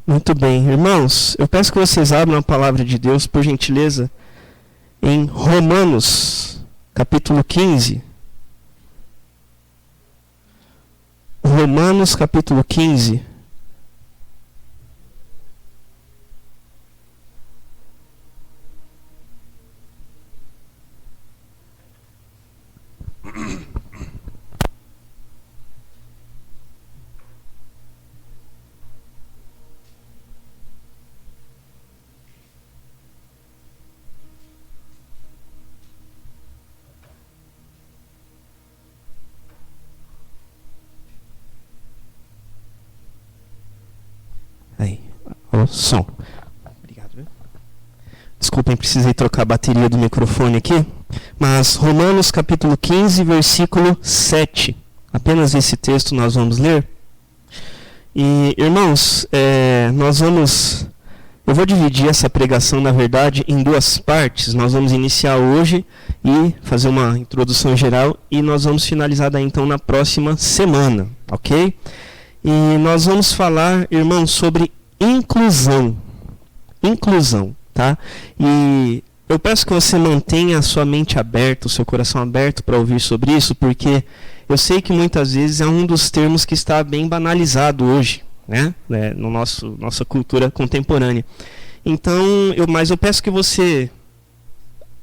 Muito bem, irmãos, eu peço que vocês abram a palavra de Deus, por gentileza, em Romanos, capítulo 15. Romanos, capítulo 15. Aí, o som. Obrigado. Desculpem, precisei trocar a bateria do microfone aqui. Mas Romanos capítulo 15, versículo 7. Apenas esse texto nós vamos ler. E, irmãos, eu vou dividir essa pregação, na verdade, em duas partes. Nós vamos iniciar hoje e fazer uma introdução geral. E nós vamos finalizar daí, então, na próxima semana, ok? E nós vamos falar, irmãos, sobre inclusão. Inclusão, tá? E eu peço que você mantenha a sua mente aberta, o seu coração aberto para ouvir sobre isso, porque eu sei que muitas vezes é um dos termos que está bem banalizado hoje, né? No nossa cultura contemporânea. Então, mas eu peço que você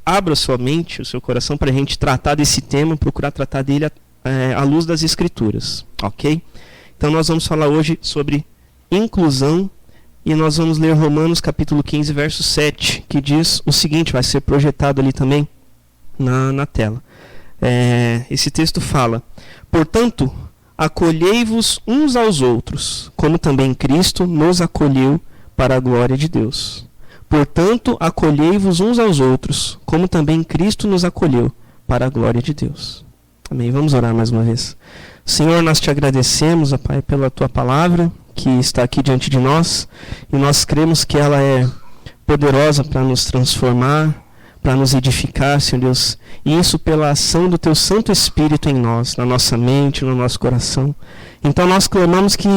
abra a sua mente, o seu coração, para a gente tratar desse tema, procurar tratar dele à luz das Escrituras, ok? Então nós vamos falar hoje sobre inclusão e nós vamos ler Romanos capítulo 15, verso 7, que diz o seguinte, vai ser projetado ali também na tela. Esse texto fala: portanto, acolhei-vos uns aos outros, como também Cristo nos acolheu para a glória de Deus. Portanto, acolhei-vos uns aos outros, como também Cristo nos acolheu para a glória de Deus. Amém. Vamos orar mais uma vez. Senhor, nós te agradecemos, ó Pai, pela tua palavra que está aqui diante de nós, e nós cremos que ela é poderosa para nos transformar, para nos edificar, Senhor Deus, e isso pela ação do teu Santo Espírito em nós, na nossa mente, no nosso coração. Então nós clamamos que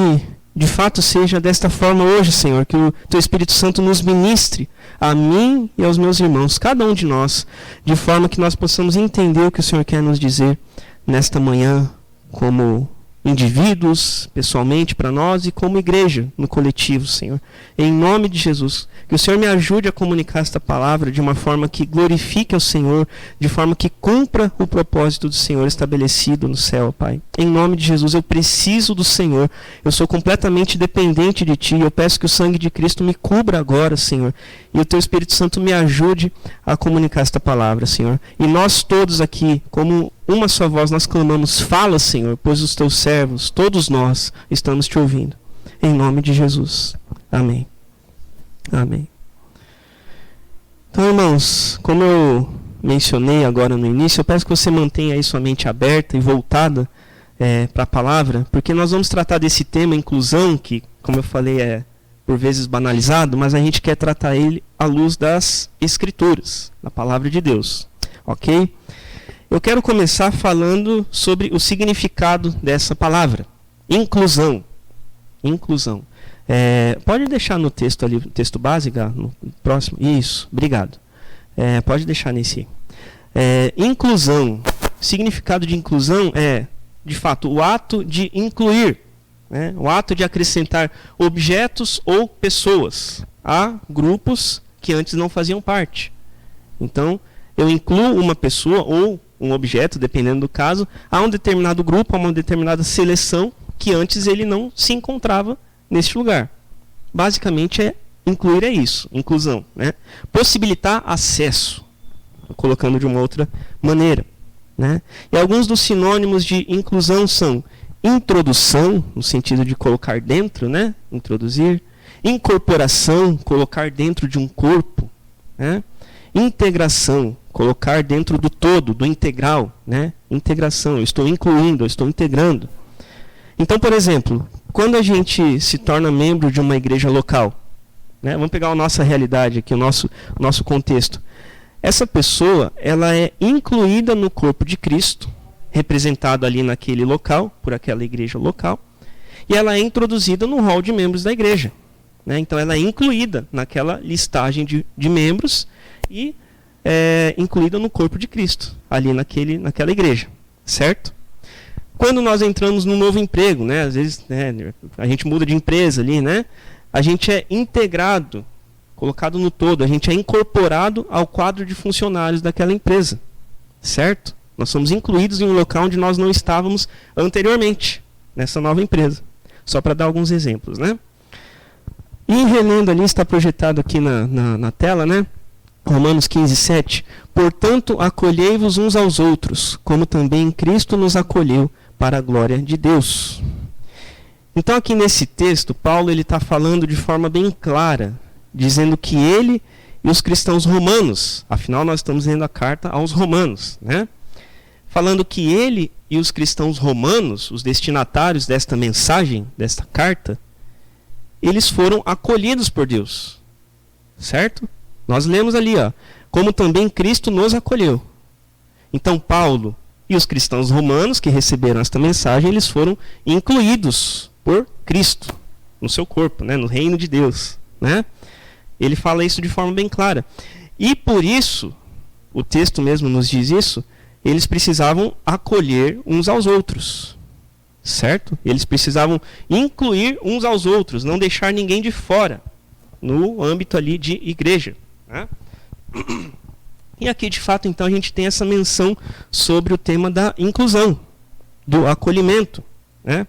de fato seja desta forma hoje, Senhor, que o teu Espírito Santo nos ministre a mim e aos meus irmãos, cada um de nós, de forma que nós possamos entender o que o Senhor quer nos dizer nesta manhã, como indivíduos, pessoalmente para nós, e como igreja, no coletivo, Senhor. Em nome de Jesus, que o Senhor me ajude a comunicar esta palavra de uma forma que glorifique ao Senhor, de forma que cumpra o propósito do Senhor estabelecido no céu, Pai. Em nome de Jesus, eu preciso do Senhor, eu sou completamente dependente de Ti, eu peço que o sangue de Cristo me cubra agora, Senhor, e o Teu Espírito Santo me ajude a comunicar esta palavra, Senhor. E nós todos aqui, como uma só voz, nós clamamos: fala, Senhor, pois os teus servos, todos nós, estamos te ouvindo. Em nome de Jesus. Amém. Amém. Então, irmãos, como eu mencionei agora no início, eu peço que você mantenha aí sua mente aberta e voltada para a palavra, porque nós vamos tratar desse tema, inclusão, que, como eu falei, é por vezes banalizado, mas a gente quer tratar ele à luz das Escrituras, da palavra de Deus. Ok? Eu quero começar falando sobre o significado dessa palavra, inclusão. Inclusão. Pode deixar no texto ali, texto base, no próximo. Isso, obrigado. Pode deixar nesse. Inclusão. O significado de inclusão é, de fato, o ato de incluir, né? O ato de acrescentar objetos ou pessoas a grupos que antes não faziam parte. Então, eu incluo uma pessoa ou um objeto, dependendo do caso, a um determinado grupo, a uma determinada seleção que antes ele não se encontrava neste lugar. Basicamente, incluir é isso, inclusão, né? Possibilitar acesso, colocando de uma outra maneira, né? E alguns dos sinônimos de inclusão são introdução, no sentido de colocar dentro, né? Introduzir. Incorporação, colocar dentro de um corpo, né? Integração, colocar dentro do todo, do integral, né? Integração, eu estou incluindo, eu estou integrando. Então, por exemplo, quando a gente se torna membro de uma igreja local, né? Vamos pegar a nossa realidade aqui, o nosso contexto. Essa pessoa, ela é incluída no corpo de Cristo, representado ali naquele local, por aquela igreja local, e ela é introduzida no hall de membros da igreja. né? Então ela é incluída naquela listagem de membros e incluída no corpo de Cristo, ali naquela igreja, certo? Quando nós entramos num novo emprego, né? Às vezes, né, a gente muda de empresa ali, né? A gente é integrado, colocado no todo, a gente é incorporado ao quadro de funcionários daquela empresa, certo? Nós somos incluídos em um local onde nós não estávamos anteriormente, nessa nova empresa. Só para dar alguns exemplos, né? E relendo ali, está projetado aqui na tela, né? Romanos 15, 7. Portanto, acolhei-vos uns aos outros, como também Cristo nos acolheu para a glória de Deus. Então, aqui nesse texto, Paulo está falando de forma bem clara, dizendo que ele e os cristãos romanos, afinal nós estamos lendo a carta aos romanos, né? Falando que ele e os cristãos romanos, os destinatários desta mensagem, desta carta, eles foram acolhidos por Deus, certo? Nós lemos ali, ó, como também Cristo nos acolheu. Então Paulo e os cristãos romanos que receberam esta mensagem, eles foram incluídos por Cristo no seu corpo, né, no reino de Deus, né? Ele fala isso de forma bem clara. E por isso, o texto mesmo nos diz isso, eles precisavam acolher uns aos outros, certo? Eles precisavam incluir uns aos outros, não deixar ninguém de fora, no âmbito ali de igreja, né? E aqui, de fato, então, a gente tem essa menção sobre o tema da inclusão, do acolhimento, né?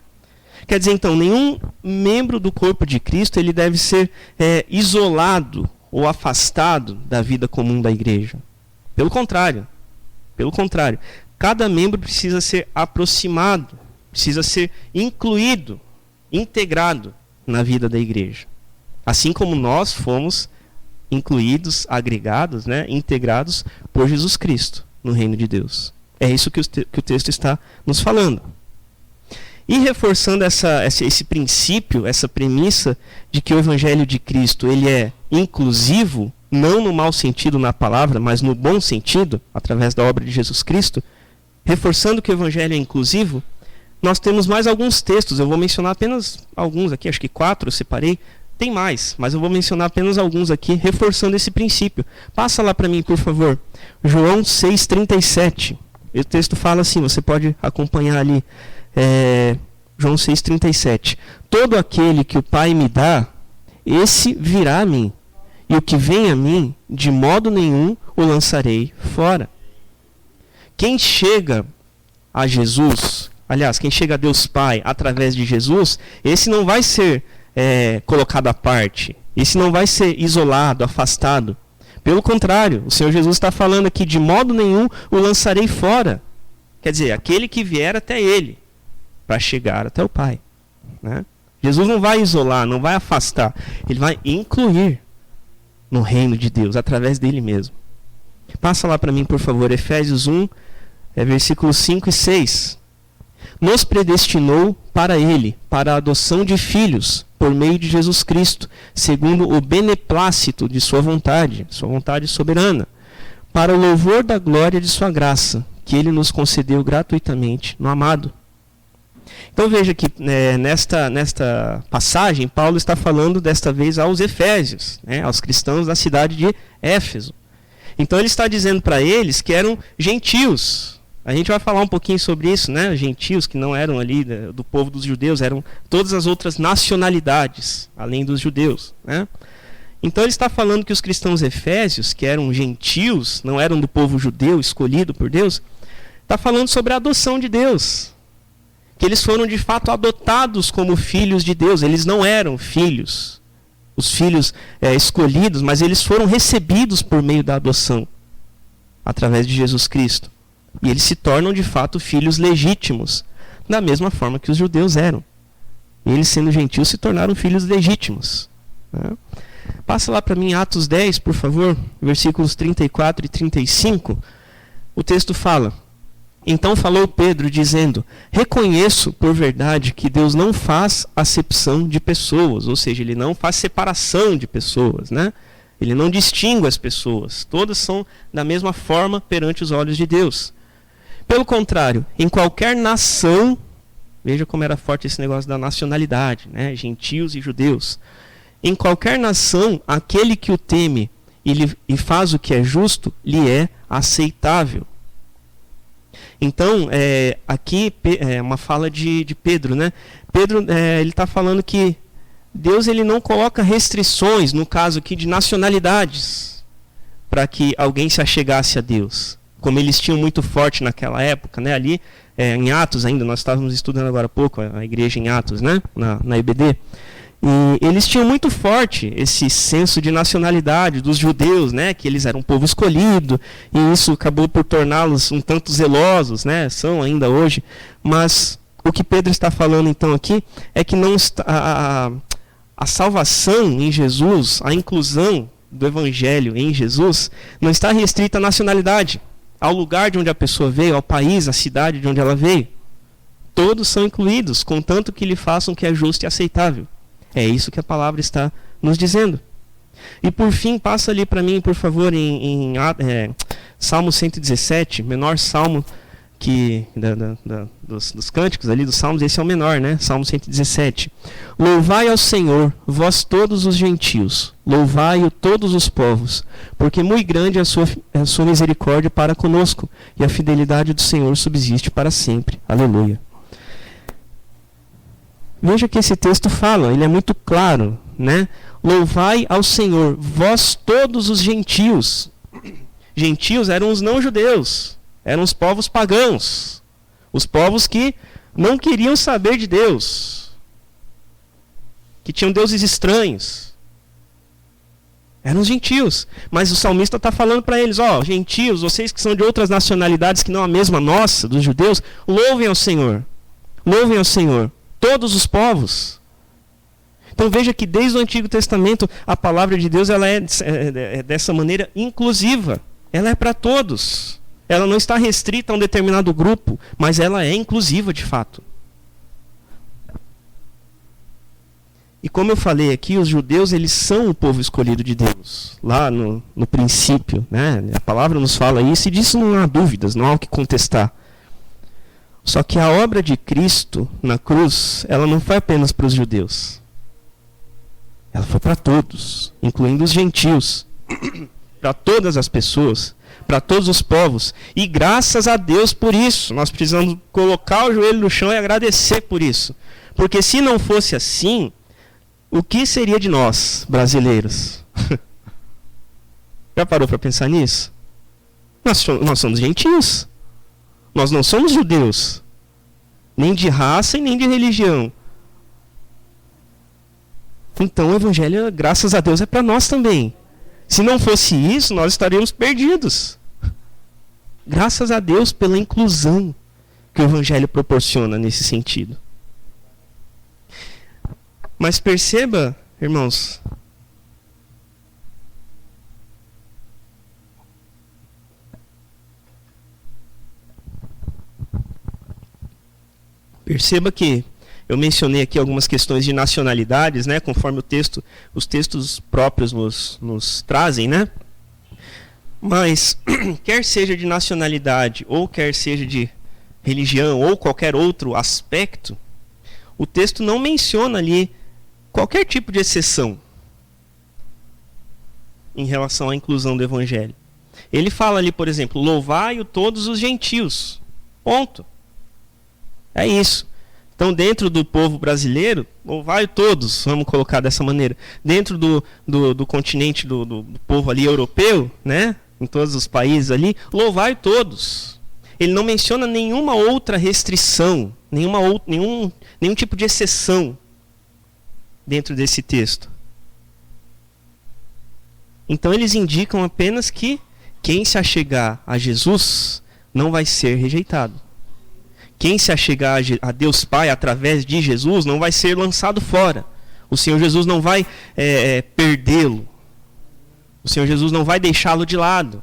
Quer dizer, então, nenhum membro do corpo de Cristo ele deve ser isolado ou afastado da vida comum da igreja. Pelo contrário, cada membro precisa ser aproximado, precisa ser incluído, integrado na vida da igreja. Assim como nós fomos incluídos, agregados, né, integrados por Jesus Cristo no reino de Deus. É isso que o texto está nos falando. E reforçando esse princípio, essa premissa de que o Evangelho de Cristo ele é inclusivo, não no mau sentido na palavra, mas no bom sentido, através da obra de Jesus Cristo, reforçando que o Evangelho é inclusivo, nós temos mais alguns textos, eu vou mencionar apenas alguns aqui, acho que 4 eu separei, tem mais, mas eu vou mencionar apenas alguns aqui, reforçando esse princípio. Passa lá para mim, por favor. João 6,37. O texto fala assim, você pode acompanhar ali. João 6,37. Todo aquele que o Pai me dá, esse virá a mim. E o que vem a mim, de modo nenhum o lançarei fora. Quem chega a Jesus, aliás, quem chega a Deus Pai através de Jesus, esse não vai ser colocado à parte. Esse não vai ser isolado, afastado. Pelo contrário, o Senhor Jesus está falando aqui, de modo nenhum o lançarei fora. Quer dizer, aquele que vier até ele, para chegar até o Pai, né? Jesus não vai isolar, não vai afastar. Ele vai incluir no reino de Deus, através dele mesmo. Passa lá para mim, por favor, Efésios 1, versículos 5 e 6. Nos predestinou para ele, para a adoção de filhos, por meio de Jesus Cristo, segundo o beneplácito de sua vontade soberana, para o louvor da glória de sua graça, que ele nos concedeu gratuitamente no amado. Então veja que nesta passagem, Paulo está falando desta vez aos Efésios, né, aos cristãos da cidade de Éfeso. Então ele está dizendo para eles que eram gentios. A gente vai falar um pouquinho sobre isso, né? Gentios que não eram ali do povo dos judeus, eram todas as outras nacionalidades, além dos judeus, né? Então ele está falando que os cristãos efésios, que eram gentios, não eram do povo judeu escolhido por Deus, está falando sobre a adoção de Deus. Que eles foram de fato adotados como filhos de Deus. Eles não eram filhos, os filhos escolhidos, mas eles foram recebidos por meio da adoção, através de Jesus Cristo. E eles se tornam de fato filhos legítimos, da mesma forma que os judeus eram. Eles, sendo gentios, se tornaram filhos legítimos, né? Passa lá para mim Atos 10, por favor, versículos 34 e 35. O texto fala: Então falou Pedro, dizendo: Reconheço por verdade que Deus não faz acepção de pessoas, ou seja, ele não faz separação de pessoas, né? Ele não distingue as pessoas, todas são da mesma forma perante os olhos de Deus. Pelo contrário, em qualquer nação, veja como era forte esse negócio da nacionalidade, né? Gentios e judeus. em qualquer nação, aquele que o teme e faz o que é justo, lhe é aceitável. Então, aqui é uma fala de Pedro, né? Pedro, ele está falando que Deus ele não coloca restrições, no caso aqui, de nacionalidades, para que alguém se achegasse a Deus. Como eles tinham muito forte naquela época, né? Ali, em Atos ainda, nós estávamos estudando agora há pouco, a igreja em Atos, né? Na EBD. E eles tinham muito forte esse senso de nacionalidade dos judeus, né? Que eles eram um povo escolhido, e isso acabou por torná-los um tanto zelosos, né? São ainda hoje. Mas o que Pedro está falando então aqui é que não está, a salvação em Jesus, a inclusão do evangelho em Jesus, não está restrita à nacionalidade, ao lugar de onde a pessoa veio, ao país, à cidade de onde ela veio. Todos são incluídos, contanto que lhe façam o que é justo e aceitável. É isso que a palavra está nos dizendo. E por fim, passa ali para mim, por favor, em Salmo 117, menor salmo dos cânticos ali, dos salmos, esse é o menor, né? Salmo 117. Louvai ao Senhor, vós todos os gentios, louvai-o todos os povos, porque muito grande é a sua misericórdia para conosco, e a fidelidade do Senhor subsiste para sempre. Aleluia. Veja que esse texto fala, ele é muito claro, né? Louvai ao Senhor, vós todos os gentios. Gentios eram os não-judeus, eram os povos pagãos, os povos que não queriam saber de Deus, que tinham deuses estranhos. Eram os gentios. Mas o salmista está falando para eles, gentios, vocês que são de outras nacionalidades que não a mesma nossa, dos judeus, louvem ao Senhor. Louvem ao Senhor. Todos os povos. Então veja que desde o Antigo Testamento a palavra de Deus ela é dessa maneira inclusiva. Ela é para todos. Ela não está restrita a um determinado grupo, mas ela é inclusiva de fato. E como eu falei aqui, os judeus eles são o povo escolhido de Deus. Lá no princípio, né? A palavra nos fala isso e disso não há dúvidas, não há o que contestar. Só que a obra de Cristo na cruz, ela não foi apenas para os judeus. Ela foi para todos, incluindo os gentios, para todas as pessoas, para todos os povos. E graças a Deus por isso. Nós precisamos colocar o joelho no chão e agradecer por isso. Porque se não fosse assim, o que seria de nós, brasileiros? Já parou para pensar nisso? Nós somos gentios. Nós não somos judeus, nem de raça e nem de religião. Então o evangelho, graças a Deus, é para nós também. Se não fosse isso, nós estaríamos perdidos. Graças a Deus pela inclusão que o evangelho proporciona nesse sentido. Mas perceba, irmãos, perceba que eu mencionei aqui algumas questões de nacionalidades, né, conforme os textos próprios nos trazem, né? Mas, quer seja de nacionalidade, ou quer seja de religião, ou qualquer outro aspecto, o texto não menciona ali qualquer tipo de exceção em relação à inclusão do evangelho. Ele fala ali, por exemplo, louvai-o todos os gentios. Ponto. É isso. Então, dentro do povo brasileiro, louvai todos, vamos colocar dessa maneira. Dentro do continente do povo ali europeu, né, em todos os países ali, louvai todos. Ele não menciona nenhuma outra restrição, nenhum tipo de exceção dentro desse texto. Então, eles indicam apenas que quem se achegar a Jesus não vai ser rejeitado. Quem se achegar a Deus Pai através de Jesus não vai ser lançado fora. O Senhor Jesus não vai perdê-lo. O Senhor Jesus não vai deixá-lo de lado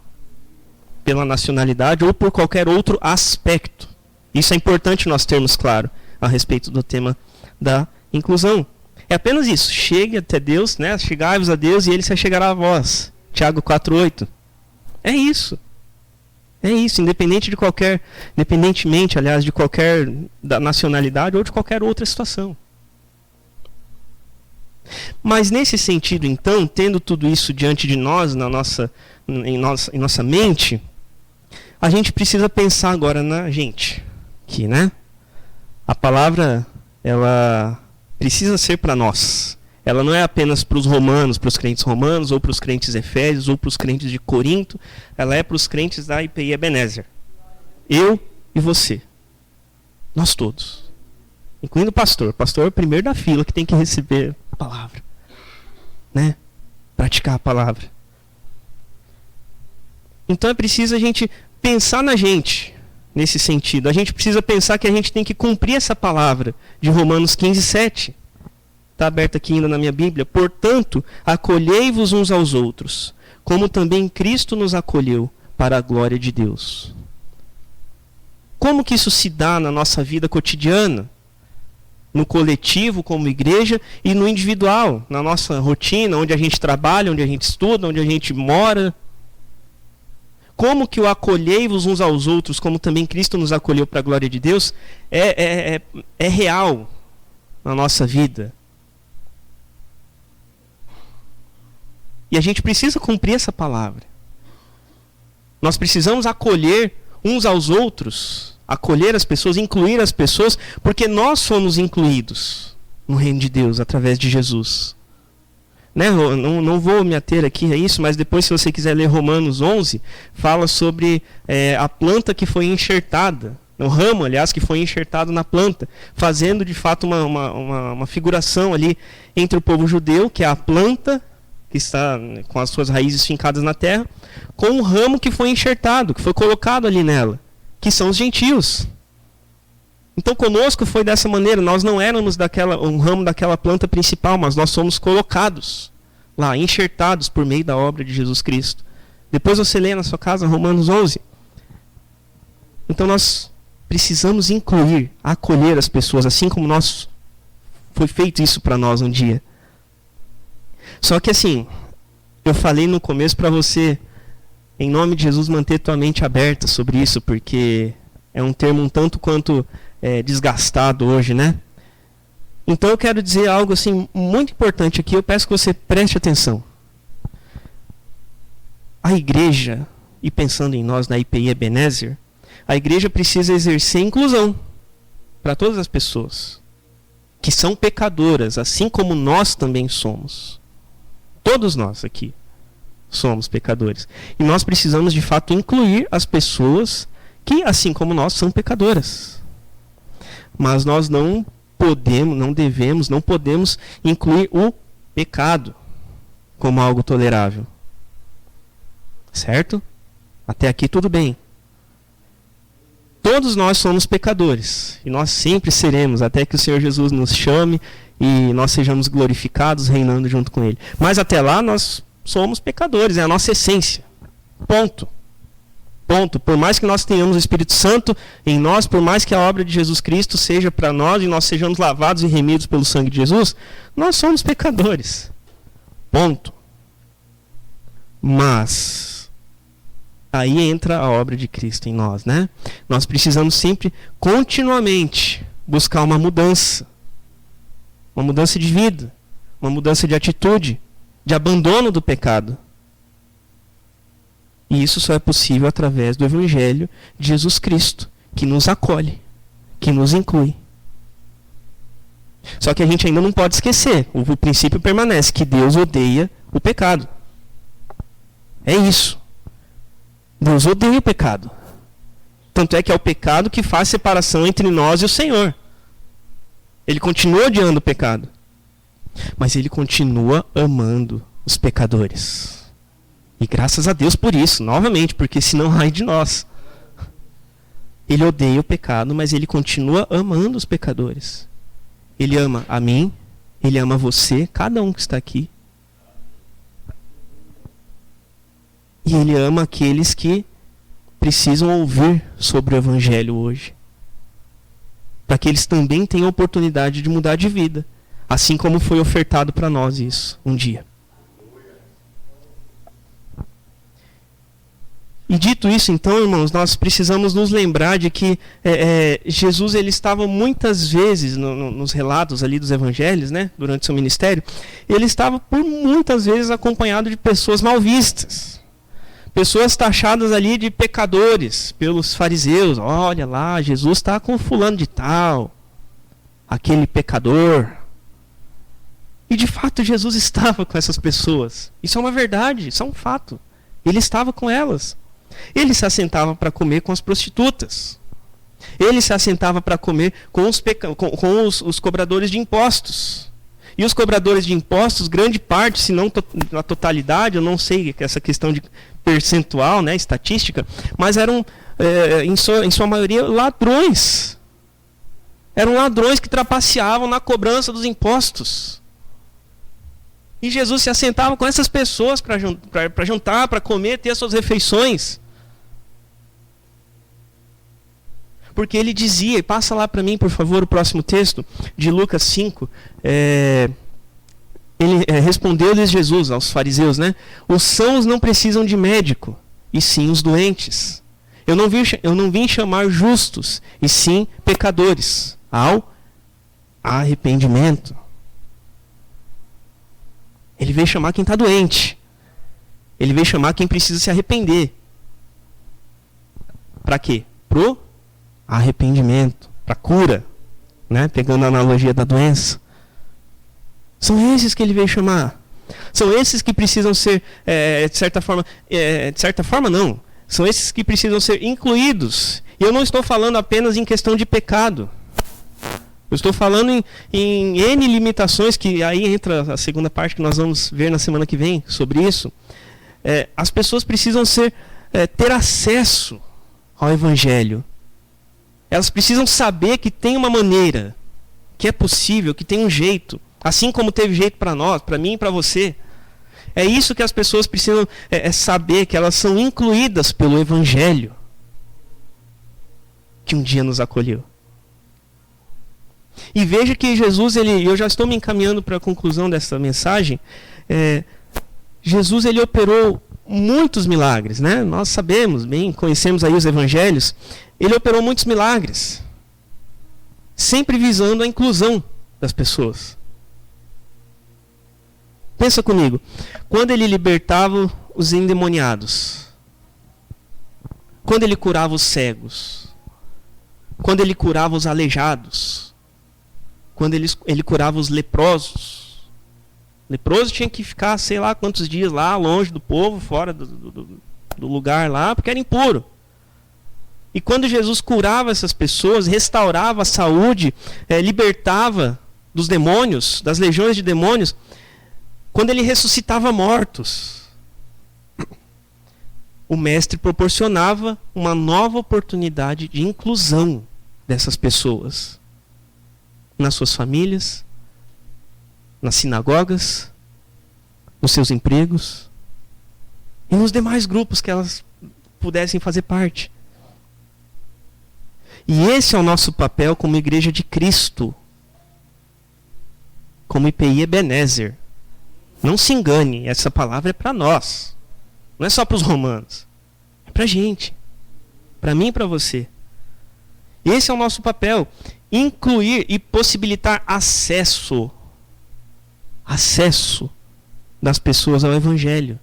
pela nacionalidade ou por qualquer outro aspecto. Isso é importante nós termos claro a respeito do tema da inclusão. É apenas isso. Chegue até Deus, né? Chegai-vos a Deus e Ele se achegará a vós. Tiago 4:8. É isso. É isso, independentemente, aliás, de qualquer da nacionalidade ou de qualquer outra situação. Mas nesse sentido, então, tendo tudo isso diante de nós, em nossa mente, a gente precisa pensar agora na gente, aqui, né? A palavra, ela precisa ser para nós. Ela não é apenas para os romanos, para os crentes romanos, ou para os crentes efésios, ou para os crentes de Corinto. Ela é para os crentes da IPI Ebenezer. Eu e você. Nós todos. Incluindo o pastor. O pastor é o primeiro da fila que tem que receber a palavra. Né? Praticar a palavra. Então é preciso a gente pensar na gente, nesse sentido. A gente precisa pensar que a gente tem que cumprir essa palavra de Romanos 15:7. Está aberta aqui ainda na minha Bíblia. Portanto, acolhei-vos uns aos outros, como também Cristo nos acolheu para a glória de Deus. Como que isso se dá na nossa vida cotidiana? No coletivo, como igreja, e no individual, na nossa rotina, onde a gente trabalha, onde a gente estuda, onde a gente mora. Como que o acolhei-vos uns aos outros, como também Cristo nos acolheu para a glória de Deus, é real na nossa vida. E a gente precisa cumprir essa palavra. Nós precisamos acolher uns aos outros, acolher as pessoas, incluir as pessoas, porque nós somos incluídos no reino de Deus através de Jesus. Né? Não vou me ater aqui a isso, mas depois, se você quiser ler Romanos 11, fala sobre a planta que foi enxertada, o ramo, aliás, que foi enxertado na planta, fazendo de fato uma figuração ali entre o povo judeu, que é a planta, que está com as suas raízes fincadas na terra, com o ramo que foi enxertado, que foi colocado ali nela, que são os gentios. Então conosco foi dessa maneira, nós não éramos um ramo daquela planta principal, mas nós somos colocados lá, enxertados por meio da obra de Jesus Cristo. Depois você lê na sua casa Romanos 11. Então nós precisamos incluir, acolher as pessoas, assim como foi feito isso para nós um dia. Só que assim, eu falei no começo para você, em nome de Jesus, manter tua mente aberta sobre isso, porque é um termo um tanto quanto desgastado hoje, né? Então eu quero dizer algo assim muito importante aqui, eu peço que você preste atenção. A igreja, e pensando em nós na IPI Ebenezer, a igreja precisa exercer inclusão para todas as pessoas que são pecadoras, assim como nós também somos. Todos nós aqui somos pecadores. E nós precisamos, de fato, incluir as pessoas que, assim como nós, são pecadoras. Mas nós não podemos incluir o pecado como algo tolerável. Certo? Até aqui tudo bem. Todos nós somos pecadores. E nós sempre seremos, até que o Senhor Jesus nos chame e nós sejamos glorificados reinando junto com Ele. Mas até lá nós somos pecadores, é a nossa essência. Ponto. Ponto. Por mais que nós tenhamos o Espírito Santo em nós, por mais que a obra de Jesus Cristo seja para nós e nós sejamos lavados e remidos pelo sangue de Jesus, nós somos pecadores. Ponto. Mas aí entra a obra de Cristo em nós, né? Nós precisamos sempre, continuamente, buscar uma mudança de vida, uma mudança de atitude, de abandono do pecado. E isso só é possível através do Evangelho de Jesus Cristo, que nos acolhe, que nos inclui. Só que a gente ainda não pode esquecer, o princípio permanece, que Deus odeia o pecado. É isso. Deus odeia o pecado. Tanto é que é o pecado que faz separação entre nós e o Senhor. Ele continua odiando o pecado. Mas ele continua amando os pecadores. E graças a Deus por isso, novamente, porque senão ai de nós. Ele odeia o pecado, mas ele continua amando os pecadores. Ele ama a mim, ele ama você, cada um que está aqui. E ele ama aqueles que precisam ouvir sobre o Evangelho hoje. Para que eles também tenham a oportunidade de mudar de vida. Assim como foi ofertado para nós isso um dia. E dito isso, então, irmãos, nós precisamos nos lembrar de que Jesus ele estava muitas vezes, nos relatos ali dos evangelhos, né, durante seu ministério, ele estava por muitas vezes acompanhado de pessoas mal vistas. Pessoas taxadas ali de pecadores pelos fariseus. Olha lá, Jesus está com fulano de tal, aquele pecador. E de fato Jesus estava com essas pessoas. Isso é uma verdade, isso é um fato. Ele estava com elas. Ele se assentava para comer com as prostitutas. Ele se assentava para comer com os cobradores de impostos. E os cobradores de impostos, grande parte, se não a totalidade, eu não sei essa questão de percentual, né, estatística, mas eram, em sua maioria, ladrões. Eram ladrões que trapaceavam na cobrança dos impostos. E Jesus se assentava com essas pessoas para jantar, para comer, ter as suas refeições. Porque ele dizia, e passa lá para mim, por favor, o próximo texto, de Lucas 5, respondeu-lhes Jesus aos fariseus, né? Os sãos não precisam de médico, e sim os doentes. Eu não vim chamar justos, e sim pecadores, ao arrependimento. Ele veio chamar quem está doente. Ele veio chamar quem precisa se arrepender. Para quê? Pro arrependimento, para cura, né? Pegando a analogia da doença. São esses que ele veio chamar. São esses que precisam ser, de certa forma não. São esses que precisam ser incluídos. E eu não estou falando apenas em questão de pecado. Eu estou falando em N limitações, que aí entra a segunda parte que nós vamos ver na semana que vem sobre isso. As pessoas precisam ter acesso ao Evangelho. Elas precisam saber que tem uma maneira, que é possível, que tem um jeito. Assim como teve jeito para nós, para mim e para você. É isso que as pessoas precisam saber, que elas são incluídas pelo Evangelho que um dia nos acolheu. E veja que Jesus, eu já estou me encaminhando para a conclusão dessa mensagem. Jesus ele operou muitos milagres, né? Nós sabemos bem, conhecemos aí os evangelhos. Ele operou muitos milagres, sempre visando a inclusão das pessoas. Pensa comigo, quando ele libertava os endemoniados, quando ele curava os cegos, quando ele curava os aleijados, quando ele curava os leprosos. Leproso tinha que ficar, sei lá quantos dias lá, longe do povo, fora do lugar lá, porque era impuro. E quando Jesus curava essas pessoas, restaurava a saúde, libertava dos demônios, das legiões de demônios, quando ele ressuscitava mortos, o mestre proporcionava uma nova oportunidade de inclusão dessas pessoas nas suas famílias, nas sinagogas, nos seus empregos e nos demais grupos que elas pudessem fazer parte. E esse é o nosso papel como Igreja de Cristo, como IPI Ebenezer. Não se engane, essa palavra é para nós, não é só para os romanos, é para a gente, para mim e para você. Esse é o nosso papel, incluir e possibilitar acesso das pessoas ao Evangelho,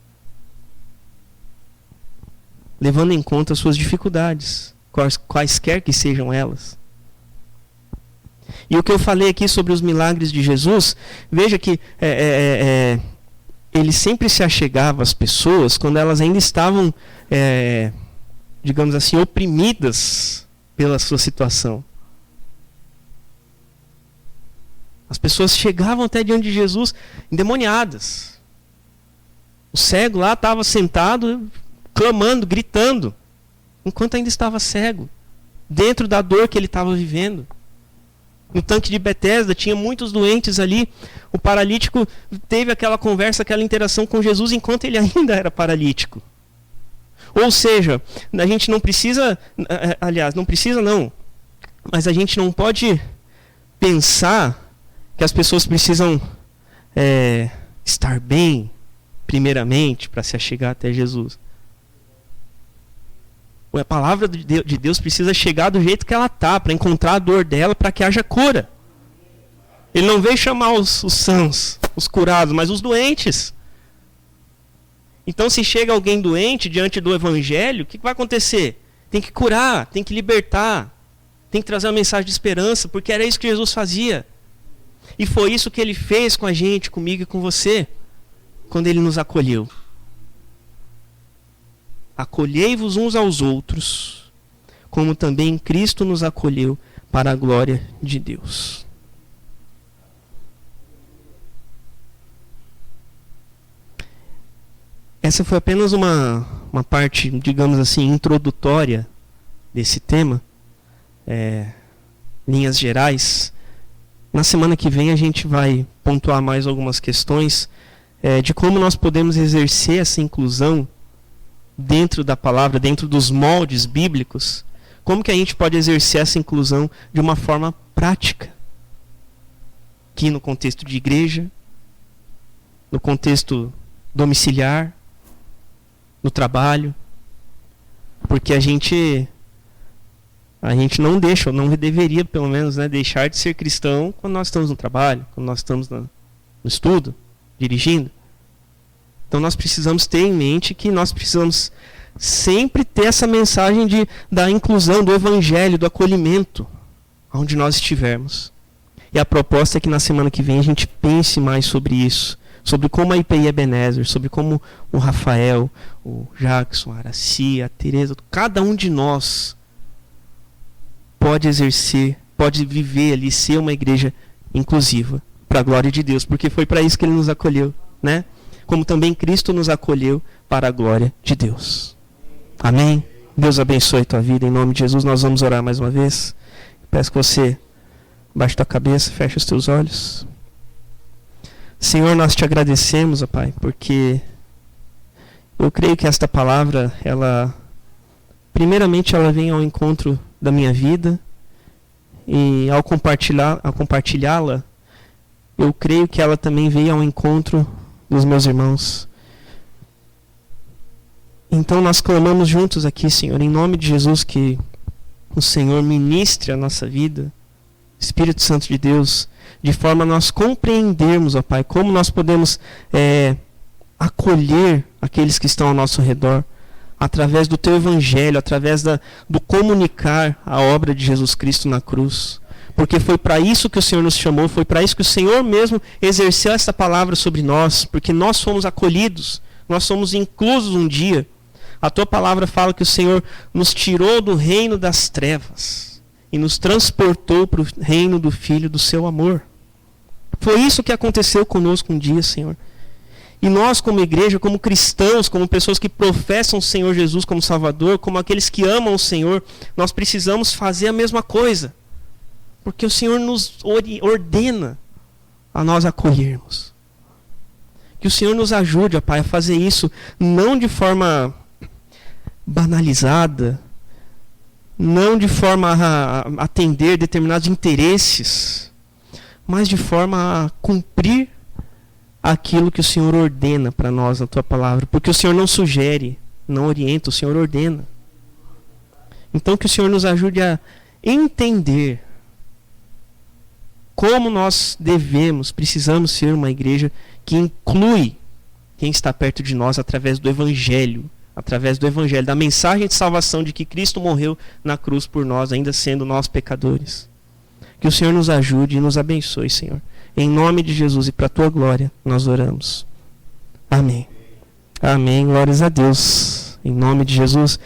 levando em conta as suas dificuldades, quaisquer que sejam elas. E o que eu falei aqui sobre os milagres de Jesus, veja que ele sempre se achegava às pessoas quando elas ainda estavam, digamos assim, oprimidas pela sua situação. As pessoas chegavam até diante de Jesus endemoniadas. O cego lá estava sentado, clamando, gritando, enquanto ainda estava cego, dentro da dor que ele estava vivendo. No tanque de Betesda tinha muitos doentes ali. O paralítico teve aquela conversa, aquela interação com Jesus enquanto ele ainda era paralítico. Ou seja, a gente não precisa, mas a gente não pode pensar que as pessoas precisam estar bem, primeiramente, para se achegar até Jesus. A palavra de Deus precisa chegar do jeito que ela está, para encontrar a dor dela, para que haja cura. Ele não veio chamar os sãos, os curados, mas os doentes. Então, se chega alguém doente diante do evangelho, o que vai acontecer? Tem que curar, tem que libertar, tem que trazer uma mensagem de esperança, porque era isso que Jesus fazia. E foi isso que ele fez com a gente, comigo e com você, quando ele nos acolheu. Acolhei-vos uns aos outros, como também Cristo nos acolheu para a glória de Deus. Essa foi apenas uma parte, digamos assim, introdutória desse tema, linhas gerais. Na semana que vem a gente vai pontuar mais algumas questões de como nós podemos exercer essa inclusão dentro da palavra, dentro dos moldes bíblicos. Como que a gente pode exercer essa inclusão de uma forma prática? Aqui no contexto de igreja, no contexto domiciliar, no trabalho. Porque a gente não deixa, ou não deveria pelo menos, deixar de ser cristão quando nós estamos no trabalho, quando nós estamos no estudo, dirigindo. Então nós precisamos ter em mente que nós precisamos sempre ter essa mensagem da inclusão, do evangelho, do acolhimento, onde nós estivermos. E a proposta é que na semana que vem a gente pense mais sobre isso, sobre como a IPI Ebenezer, sobre como o Rafael, o Jackson, a Araci, a Tereza, cada um de nós pode exercer, pode viver ali, ser uma igreja inclusiva, para a glória de Deus, porque foi para isso que ele nos acolheu, né? Como também Cristo nos acolheu para a glória de Deus. Amém? Deus abençoe a tua vida, em nome de Jesus. Nós vamos orar mais uma vez. Peço que você baixe tua cabeça, feche os teus olhos. Senhor, nós te agradecemos, ó Pai, porque eu creio que esta palavra, primeiramente ela vem ao encontro da minha vida, e ao compartilhá-la, eu creio que ela também veio ao encontro dos meus irmãos. Então nós clamamos juntos aqui, Senhor, em nome de Jesus, que o Senhor ministre a nossa vida, Espírito Santo de Deus, de forma a nós compreendermos, ó Pai, como nós podemos acolher aqueles que estão ao nosso redor, através do Teu Evangelho, através do comunicar a obra de Jesus Cristo na cruz. Porque foi para isso que o Senhor nos chamou, foi para isso que o Senhor mesmo exerceu essa palavra sobre nós, porque nós fomos acolhidos, nós somos inclusos um dia. A Tua palavra fala que o Senhor nos tirou do reino das trevas e nos transportou para o reino do Filho do Seu amor. Foi isso que aconteceu conosco um dia, Senhor. E nós, como igreja, como cristãos, como pessoas que professam o Senhor Jesus como Salvador, como aqueles que amam o Senhor, nós precisamos fazer a mesma coisa. Porque o Senhor nos ordena a nós acolhermos. Que o Senhor nos ajude, ó Pai, a fazer isso não de forma banalizada, não de forma a atender determinados interesses, mas de forma a cumprir aquilo que o Senhor ordena para nós na Tua palavra. Porque o Senhor não sugere, não orienta, o Senhor ordena. Então que o Senhor nos ajude a entender como nós precisamos ser uma igreja que inclui quem está perto de nós através do Evangelho, da mensagem de salvação de que Cristo morreu na cruz por nós, ainda sendo nós pecadores. Que o Senhor nos ajude e nos abençoe, Senhor. Em nome de Jesus e para a Tua glória, nós oramos. Amém. Amém. Glórias a Deus. Em nome de Jesus.